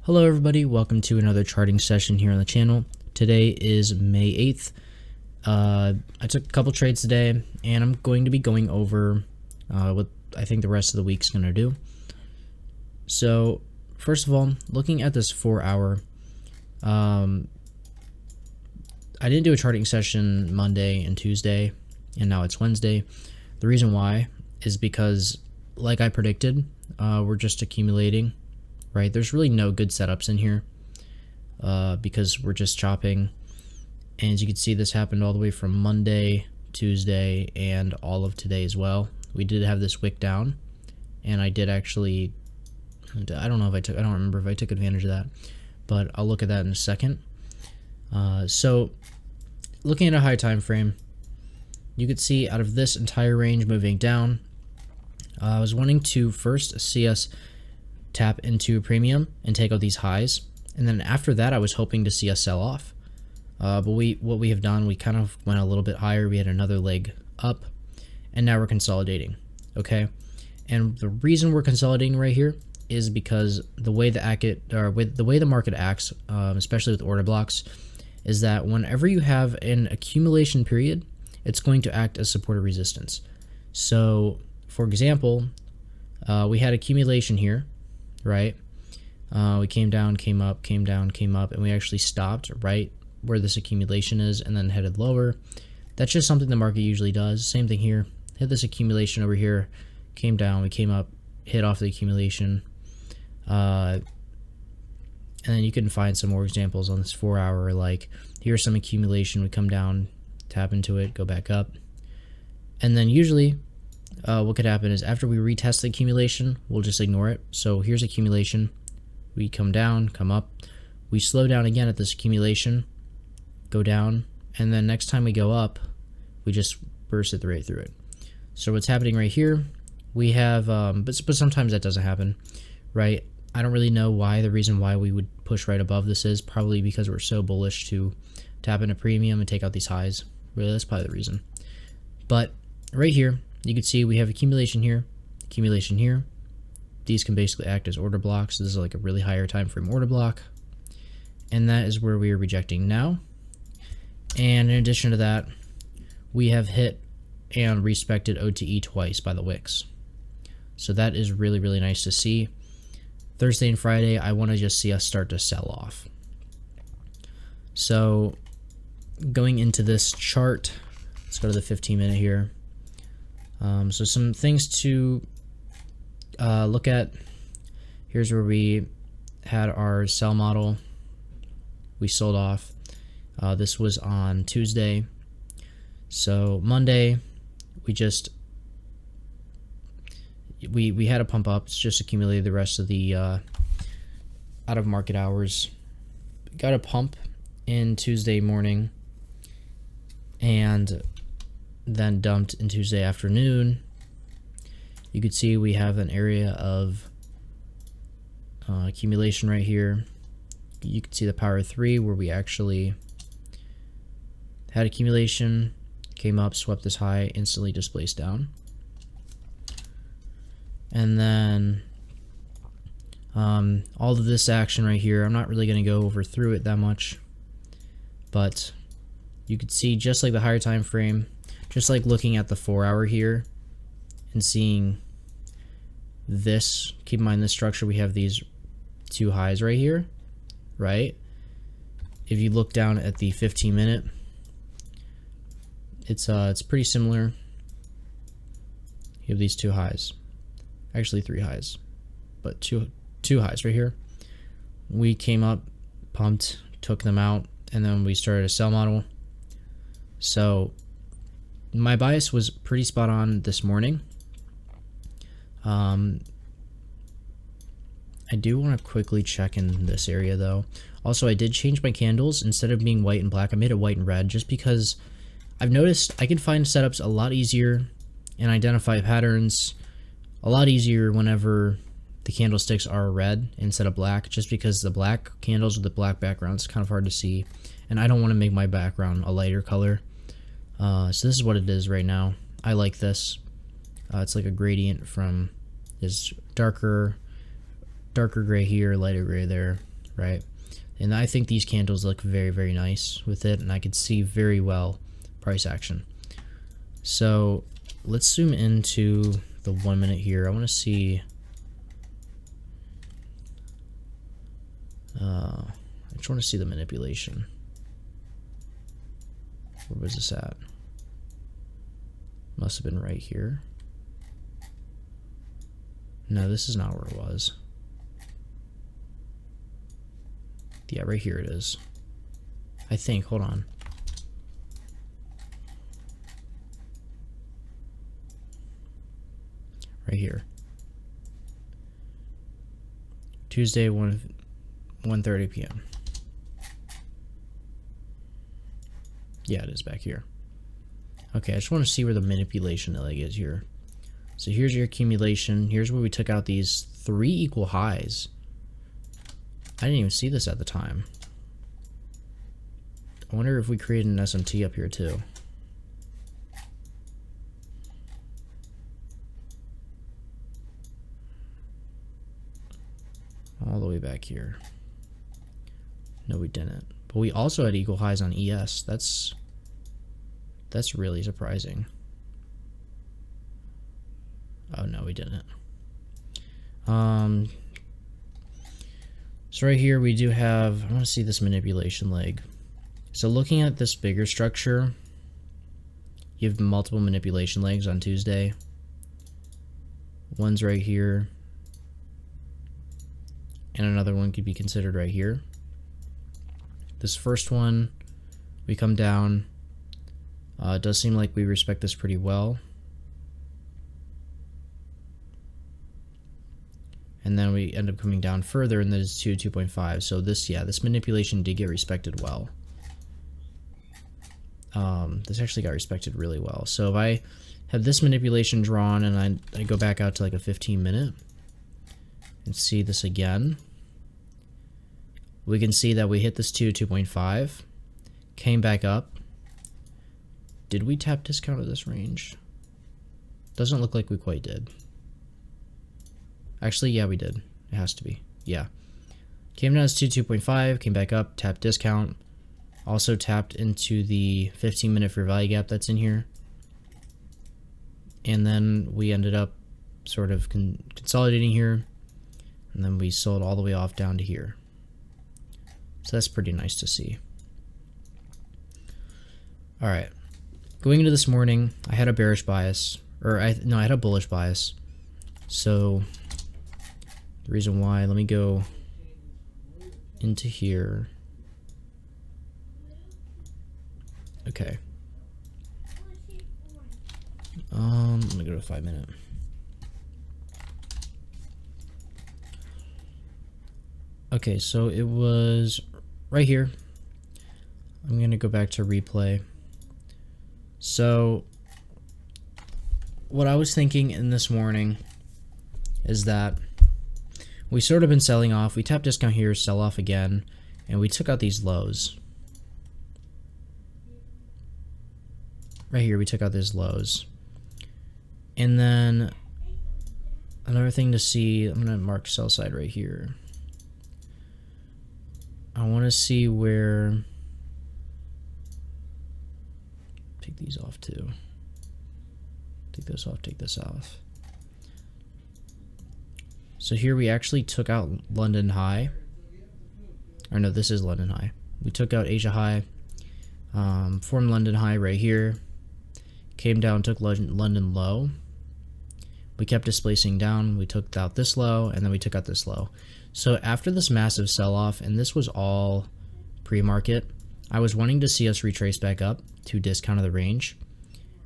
Hello everybody, welcome to another charting session here on the channel. Today is May 8th. I took a couple trades today and I'm going to be going over what I think the rest of the week's going to do. So first of all, looking at this 4 hour, I didn't do a charting session Monday and Tuesday and now it's Wednesday. The reason why is because, like I predicted, we're just accumulating. Right, there's really no good setups in here because we're just chopping, and as you can see, this happened all the way from Monday, Tuesday, and all of today as well. We did have this wick down, and I did actually, I don't remember if I took advantage of that, but I'll look at that in a second. So looking at a high time frame, you could see out of this entire range moving down, I was wanting to first see us tap into a premium and take out these highs, and then after that I was hoping to see us sell off, but what we have done, we kind of went a little bit higher. We had another leg up, and now we're consolidating. Okay, and the reason we're consolidating right here is because the way the market acts, especially with order blocks, is that whenever you have an accumulation period, it's going to act as support or resistance. So for example, we had accumulation here, right? We came down, came up, came down, came up, and we actually stopped right where this accumulation is and then headed lower. That's just something the market usually does. Same thing here. Hit this accumulation over here, came down, we came up, hit off the accumulation. And then you can find some more examples on this 4 hour, like here's some accumulation, we come down, tap into it, go back up. And then usually what could happen is after we retest the accumulation, we'll just ignore it. So here's accumulation, we come down, come up, we slow down again at this accumulation, go down, and then next time we go up, we just burst it right through it. So what's happening right here, we have, but sometimes that doesn't happen, right? I don't really know why. The reason why we would push right above this is probably because we're so bullish to tap into premium and take out these highs. Really, that's probably the reason. But right here, you can see we have accumulation here, accumulation here. These can basically act as order blocks. This is like a really higher time frame order block, and that is where we are rejecting now. And in addition to that, we have hit and respected OTE twice by the wicks. So that is really, really nice to see. Thursday and Friday, I want to just see us start to sell off. So going into this chart, let's go to the 15-minute here. So some things to look at. Here's where we had our sell model. We sold off. This was on Tuesday. So Monday, we just we had a pump up. It's just accumulated the rest of the out of market hours. Got a pump in Tuesday morning, and then dumped in Tuesday afternoon. You could see we have an area of accumulation right here. You can see the power 3 where we actually had accumulation, came up, swept this high, instantly displaced down. And then all of this action right here, I'm not really going to go over through it that much, but you could see, just like the higher time frame, just like looking at the 4 hour here and seeing this, keep in mind this structure, we have these two highs right here, right? If you look down at the 15-minute, it's pretty similar. You have these two highs, actually 3 highs, but two highs right here. We came up, pumped, took them out, and then we started a sell model. So my bias was pretty spot on this morning. I do want to quickly check in this area though. Also, I did change my candles. Instead of being white and black, I made it white and red, just because I've noticed I can find setups a lot easier and identify patterns a lot easier whenever the candlesticks are red instead of black, just because the black candles with the black background is kind of hard to see, and I don't want to make my background a lighter color. So this is what it is right now. I like this. It's like a gradient from this darker gray here, lighter gray there. right? And I think these candles look very, very nice with it, and I could see very well price action. So let's zoom into the 1 minute here. I want to see. I just want to see the manipulation. Where was this at? Must have been right here. No, this is not where it was. Yeah, right here it is. I think. Hold on. Right here. Tuesday, 1:30 p.m. Yeah, it is back here. Okay, I just want to see where the manipulation leg is here. So here's your accumulation. Here's where we took out these 3 equal highs. I didn't even see this at the time. I wonder if we created an SMT up here too. All the way back here. No, we didn't. But we also had equal highs on ES. That's really surprising. Oh no, we didn't. So right here we do have, I want to see this manipulation leg. So looking at this bigger structure, you have multiple manipulation legs on Tuesday. One's right here, and another one could be considered right here. This first one, we come down. It does seem like we respect this pretty well. And then we end up coming down further, and there's 2.5. So this, yeah, this manipulation did get respected well. This actually got respected really well. So if I have this manipulation drawn and I go back out to like a 15-minute and see this again, we can see that we hit this 2.5, came back up. Did we tap discount at this range? Doesn't look like we quite did. Actually, yeah, we did. It has to be. Yeah. Came down as 2.5, came back up, tapped discount. Also tapped into the 15-minute fair value gap that's in here. And then we ended up sort of consolidating here. And then we sold all the way off down to here. So that's pretty nice to see. All right. Going into this morning, I had a bearish bias. I had a bullish bias. So the reason why, let me go into here. Okay. I'm gonna go to 5-minute. Okay, so it was right here. I'm gonna go back to replay. So what I was thinking in this morning is that we sort of been selling off. We tap discount here, sell off again, and we took out these lows. Right here, we took out these lows. And then another thing to see, I'm gonna mark sell side right here. I want to see where, take these off too. Take this off, take this off. So here we actually took out London high. Or no, this is London high. We took out Asia high, formed London high right here, came down, took London low. We kept displacing down, we took out this low, and then we took out this low. So after this massive sell-off, and this was all pre-market, I was wanting to see us retrace back up to discount of the range.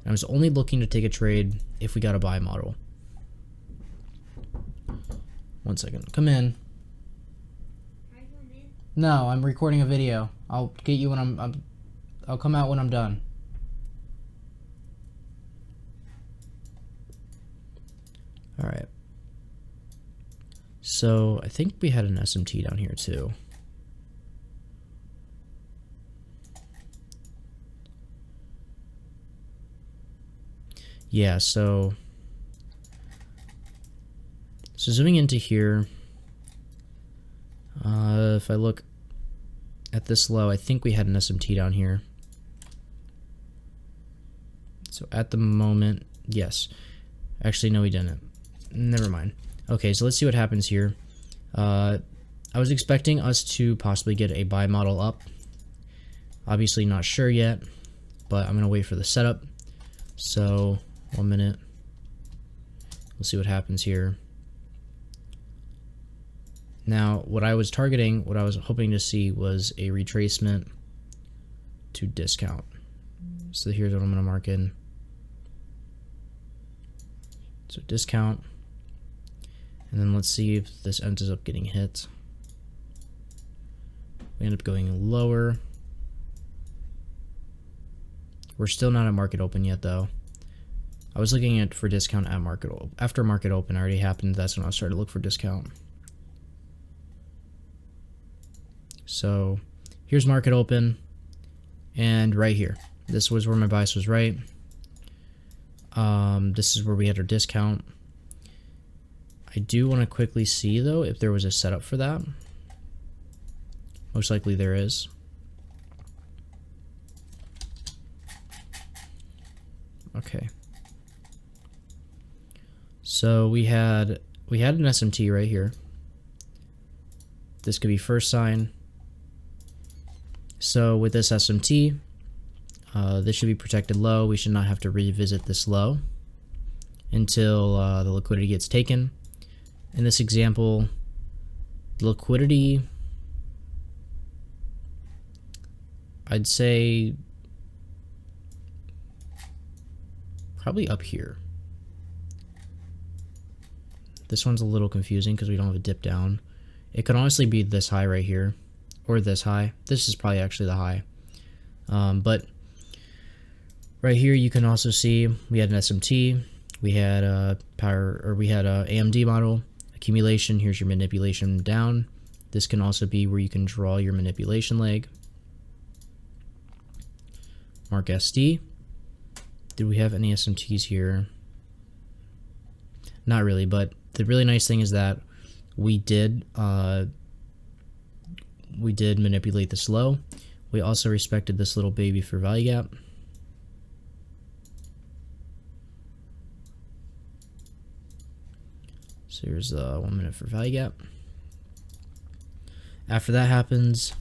I was only looking to take a trade if we got a buy model. 1 second. Come in. No, I'm recording a video. I'll get you when I'll come out when I'm done. All right. So I think we had an SMT down here too. Yeah, so zooming into here, If I look at this low, I think we had an SMT down here. So at the moment, yes. Actually, no, we didn't. Never mind. Okay, so let's see what happens here. I was expecting us to possibly get a buy model up. Obviously not sure yet, but I'm going to wait for the setup. So 1 minute. We'll see what happens here. Now, what I was targeting, what I was hoping to see was a retracement to discount. So here's what I'm going to mark in. So discount. And then let's see if this ends up getting hit. We end up going lower. We're still not at market open yet though. I was looking at for discount at market open. After market open already happened, that's when I started to look for discount. So here's market open, and right here, this was where my bias was right. This is where we had our discount. I do want to quickly see though if there was a setup for that. Most likely there is. Okay. So we had an SMT right here. This could be first sign. So with this SMT, this should be protected low. We should not have to revisit this low until the liquidity gets taken. In this example, the liquidity, I'd say probably up here. This one's a little confusing because we don't have a dip down. It could honestly be this high right here, or this high. This is probably actually the high. But right here you can also see we had an SMT, we had a AMD model accumulation. Here's your manipulation down. This can also be where you can draw your manipulation leg. Mark SD. Did we have any SMTs here? Not really, but the really nice thing is that we did manipulate this low. We also respected this little baby for value gap. So here's the 1 minute for value gap. After that happens,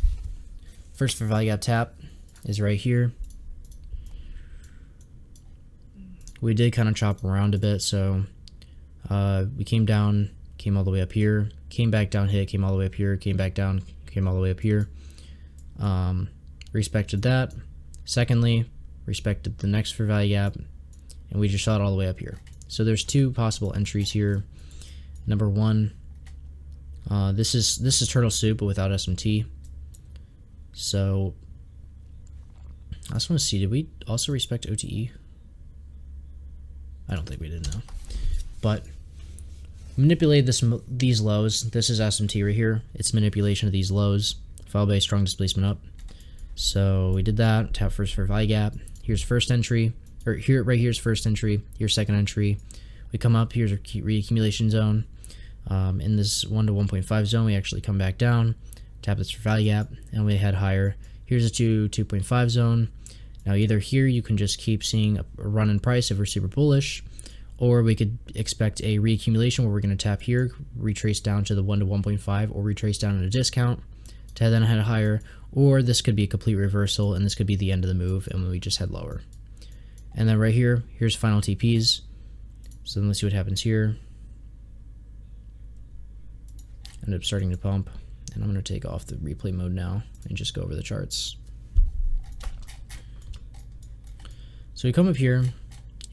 first for value gap tap is right here. We did kind of chop around a bit, so we came down, came all the way up here, came back down, hit, came all the way up here, came back down, came all the way up here. Respected that. Secondly, respected the next for value gap, and we just shot all the way up here. So there's two possible entries here. Number one, this is turtle soup but without SMT. So I just want to see, did we also respect OTE? I don't think we did, no. But manipulate these lows. This is SMT right here. It's manipulation of these lows, followed by strong displacement up. So we did that. Tap first for value gap. Here's first entry, or here right here's first entry. Here's second entry. We come up. Here's our reaccumulation zone. In this 1 to 1.5 zone, we actually come back down. Tap this for value gap, and we head higher. Here's a 2.5 zone. Now either here you can just keep seeing a run in price if we're super bullish, or we could expect a reaccumulation where we're going to tap here, retrace down to the 1 to 1.5, or retrace down at a discount to then head higher, or this could be a complete reversal and this could be the end of the move and we just head lower. And then right here, here's final TPs. So then let's see what happens here. End up starting to pump, and I'm going to take off the replay mode now and just go over the charts. So we come up here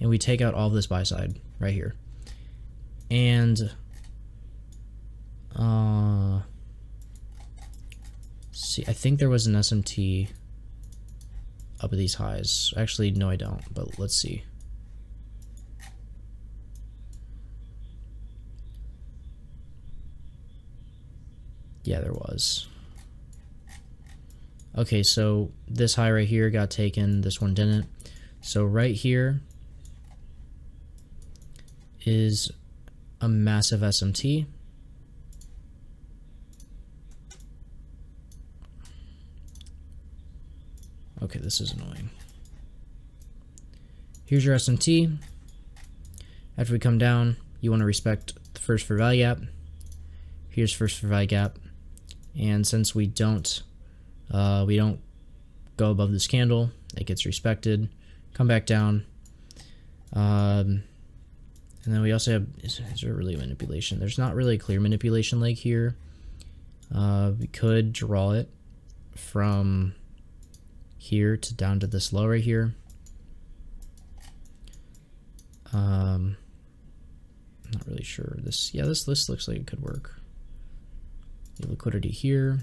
and we take out all of this buy side right here. And see, I think there was an SMT up at these highs. Actually, no, I don't, but let's see. Yeah, there was. Okay, so this high right here got taken, this one didn't. So right here is a massive SMT. Okay, this is annoying. Here's your SMT. After we come down, you want to respect the first fair value gap. Here's first fair value gap. And since we don't go above this candle, it gets respected. Come back down. And then we also have, is there really manipulation? There's not really a clear manipulation leg here. We could draw it from here to down to this low right here. I'm not really sure. This looks like it could work. The liquidity here.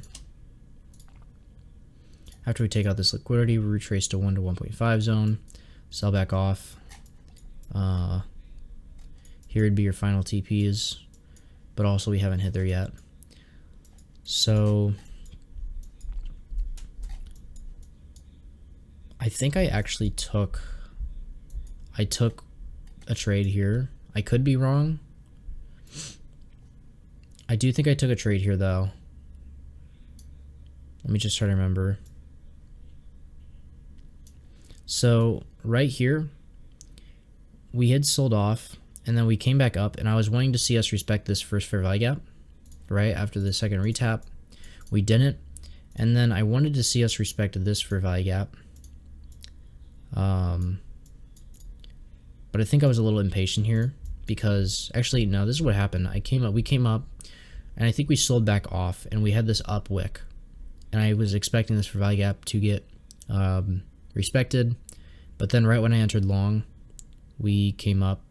After we take out this liquidity, we retrace to 1 to 1.5 zone, sell back off. Here would be your final TPs, but also we haven't hit there yet. So I think I actually took a trade here. I could be wrong. I do think I took a trade here though. Let me just try to remember. So right here, we had sold off and then we came back up, and I was wanting to see us respect this first fair value gap, right? After the second retap, we didn't. And then I wanted to see us respect this fair value gap. But I think I was a little impatient here because actually, no, this is what happened. We came up and I think we sold back off and we had this up wick, and I was expecting this fair value gap to get respected. But then right when I entered long, we came up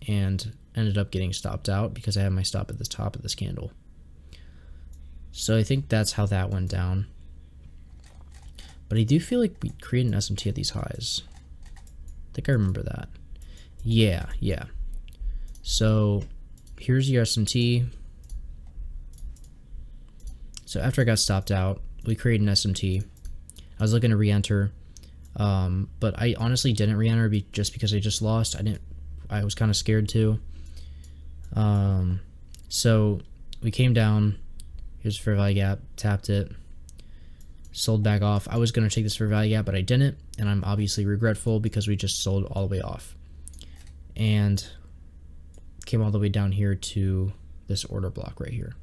and ended up getting stopped out because I had my stop at the top of this candle. So I think that's how that went down. But I do feel like we created an SMT at these highs. I think I remember that. Yeah. So here's your SMT. So after I got stopped out, we created an SMT. I was looking to re-enter, but I honestly didn't re-enter just because I just lost. I was kind of scared too. So we came down. Here's fair value gap. Tapped it. Sold back off. I was going to take this fair value gap, but I didn't, and I'm obviously regretful because we just sold all the way off and came all the way down here to this order block right here.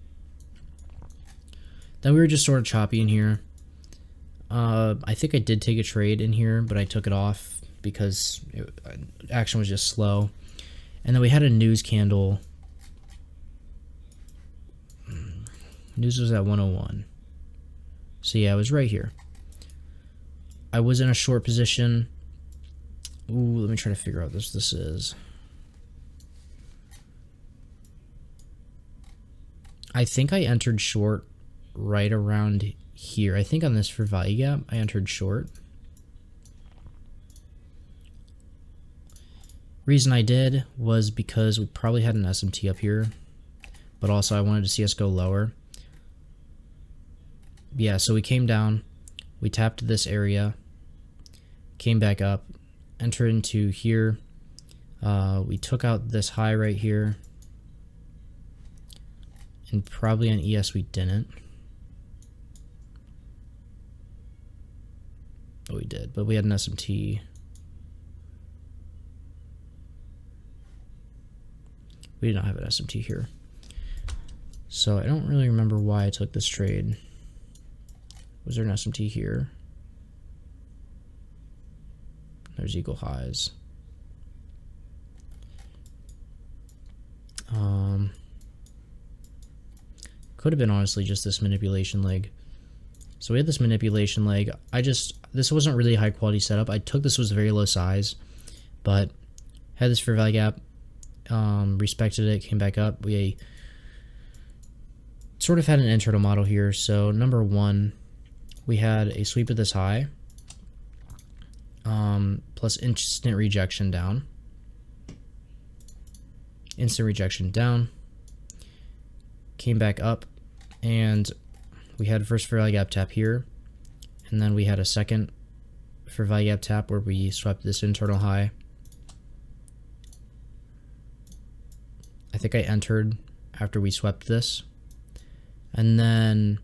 Then we were just sort of choppy in here. I think I did take a trade in here, but I took it off because action was just slow. And then we had a news candle. News was at 101. So yeah, it was right here. I was in a short position. Ooh, let me try to figure out what this is. I think I entered short right around here. I think on this fair value gap, I entered short. Reason I did was because we probably had an SMT up here, but also I wanted to see us go lower. Yeah, so we came down, we tapped this area, came back up, entered into here. We took out this high right here, and probably on ES we didn't. Oh, we did, but we had an SMT. We did not have an SMT here. So I don't really remember why I took this trade. Was there an SMT here? There's eagle highs. Could have been honestly just this manipulation leg. So we had this manipulation leg. This wasn't really a high quality setup. I took this was a very low size, but had this fair value gap, respected it, came back up. We sort of had an internal model here. So number one, we had a sweep of this high, plus instant rejection down. Instant rejection down. Came back up, and we had first fair value gap tap here, and then we had a second fair value gap tap where we swept this internal high. I think I entered after we swept this, and then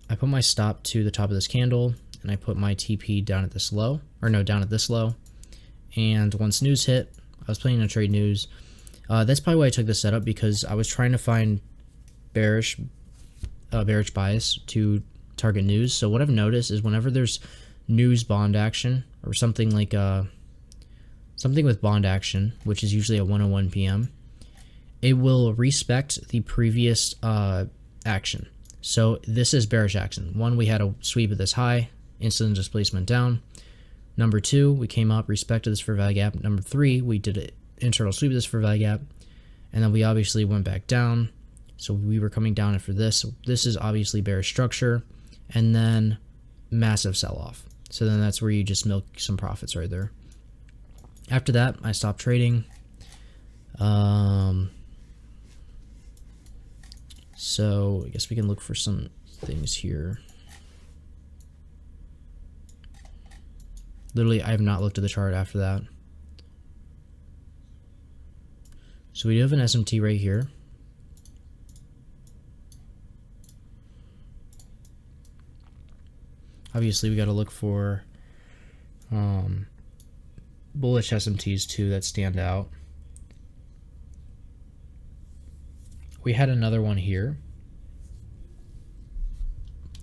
I put my stop to the top of this candle, and I put my TP down at this low, or no, down at this low. And once news hit, I was playing a trade news. That's probably why I took this setup, because I was trying to find bearish bias to target news. So what I've noticed is whenever there's news bond action, or something like something with bond action, which is usually at 1:01 p.m., it will respect the previous action. So this is bearish action. One, we had a sweep at this high, instant displacement down. Number two, we came up, respected this fair value gap. Number three, we did an internal sweep of this fair value gap, and then we obviously went back down. So we were coming down after this. So this is obviously bearish structure, and then massive sell-off. So then that's where you just milk some profits right there. After that, I stopped trading. So I guess we can look for some things here. Literally, I have not looked at the chart after that. So we do have an SMT right here. Obviously, we got to look for bullish SMTs too that stand out. We had another one here,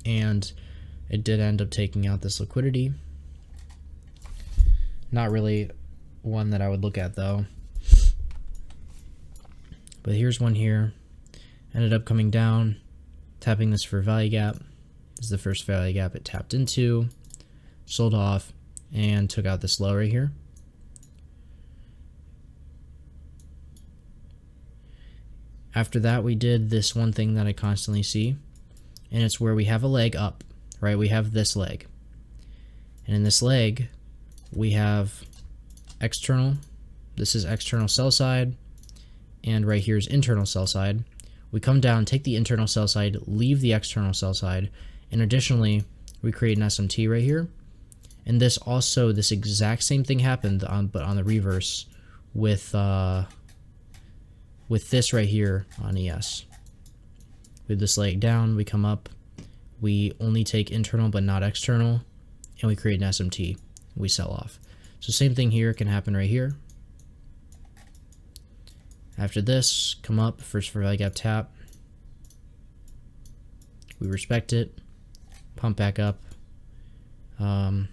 and it did end up taking out this liquidity. Not really one that I would look at though. But here's one here. Ended up coming down, tapping this for value gap. This is the first value gap it tapped into, sold off, and took out this low right here. After that, we did this one thing that I constantly see, and it's where we have a leg up, right? We have this leg. And in this leg, we have external. This is external sell side, and right here is internal sell side. We come down, take the internal sell side, leave the external sell side, and additionally, we create an SMT right here. And this also, this exact same thing happened, but on the reverse with this right here on ES. With this leg down, we come up, we only take internal but not external, and we create an SMT. We sell off. So same thing here can happen right here. After this, come up, first for value gap tap. We respect it, pump back up, and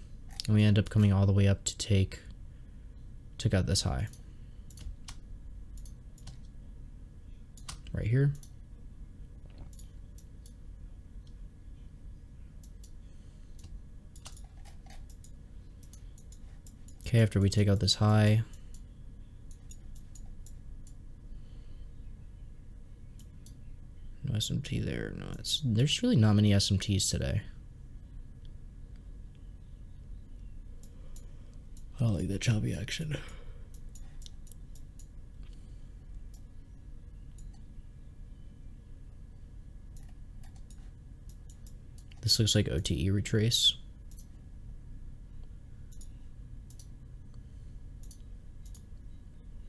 we end up coming all the way up to took out this high. Right here. Okay, after we take out this high, no SMT there. No, there's really not many SMTs today. I like that choppy action. This looks like OTE retrace.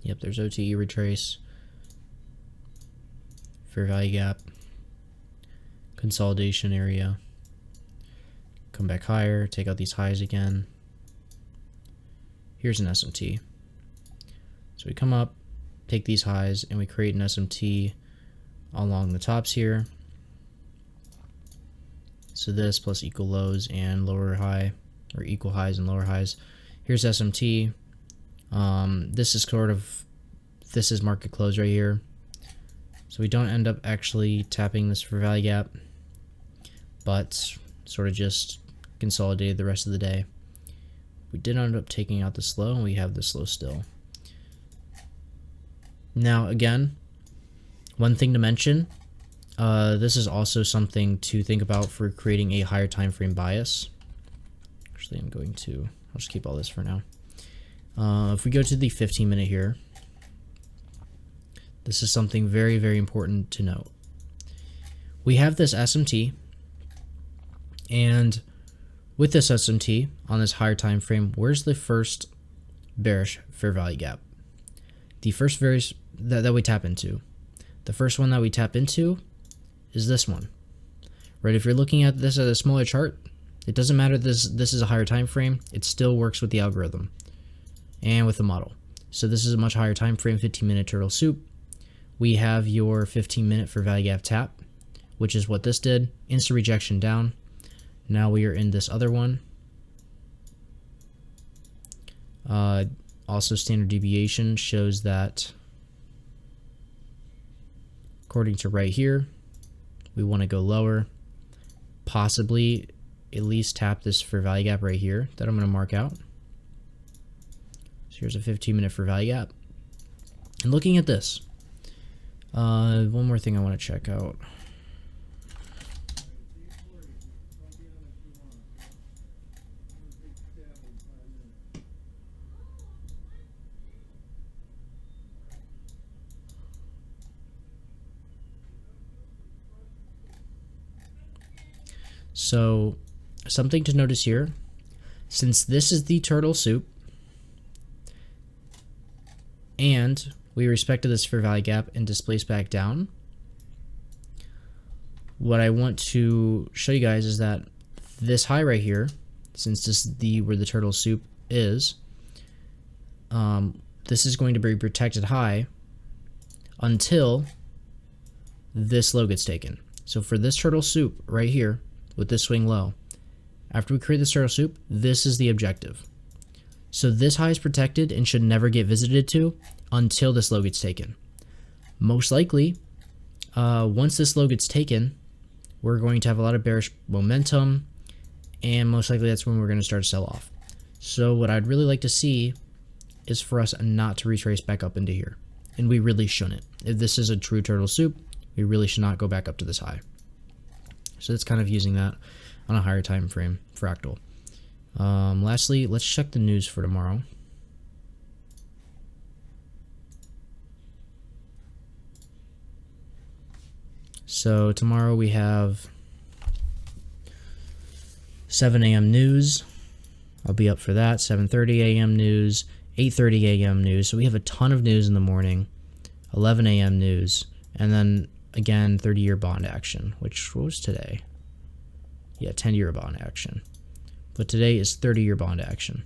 Yep, there's OTE retrace. Fair value gap. Consolidation area. Come back higher, take out these highs again. Here's an SMT. So we come up, take these highs, and we create an SMT along the tops here. So this plus equal lows and lower high, or equal highs and lower highs. Here's SMT. This is market close right here. So we don't end up actually tapping this for value gap, but sort of just consolidated the rest of the day. We did end up taking out this low, and we have this low still. Now again, one thing to mention, this is also something to think about for creating a higher time frame bias. Actually, I'll just keep all this for now. If we go to the 15-minute here, this is something very, very important to note. We have this SMT, and with this SMT on this higher time frame, where's the first bearish fair value gap? The first bearish that we tap into. The first one that we tap into is this one. Right, if you're looking at this at a smaller chart, It doesn't matter this is a higher time frame, it still works with the algorithm and with the model. So this is a much higher time frame, 15-minute turtle soup. We have your 15-minute for value gap tap, which is what this did. Instant rejection down. Now we are in this other one. Also standard deviation shows that, according to right here, we want to go lower, possibly at least tap this for value gap right here that I'm going to mark out. So here's a 15-minute for value gap. And looking at this, one more thing I want to check out. So something to notice here, since this is the turtle soup and we respected this for value gap and displaced back down, what I want to show you guys is that this high right here, since this is where the turtle soup is, this is going to be protected high until this low gets taken. So for this turtle soup right here with this swing low, after we create this turtle soup, this is the objective. So this high is protected and should never get visited to until this low gets taken. Most likely, once this low gets taken, we're going to have a lot of bearish momentum, and most likely that's when we're going to start to sell off. So what I'd really like to see is for us not to retrace back up into here, and we really shouldn't. If this is a true turtle soup, we really should not go back up to this high. So that's kind of using that on a higher time frame fractal. Lastly, let's check the news for tomorrow. So tomorrow we have 7 a.m. news. I'll be up for that. 7:30 a.m. news, 8:30 a.m. news. So we have a ton of news in the morning. 11 a.m. news, and then again 30-year bond action, which was today. Yeah, 10-year bond action. But today is 30-year bond action.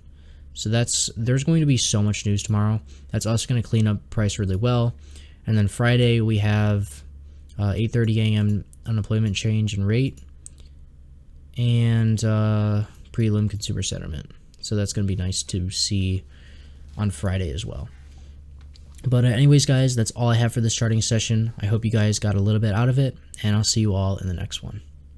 So there's going to be so much news tomorrow. That's us going to clean up price really well. And then Friday we have 8:30 a.m. unemployment change and rate, and prelim consumer sentiment. So that's going to be nice to see on Friday as well. But anyways, guys, that's all I have for this charting session. I hope you guys got a little bit out of it, and I'll see you all in the next one.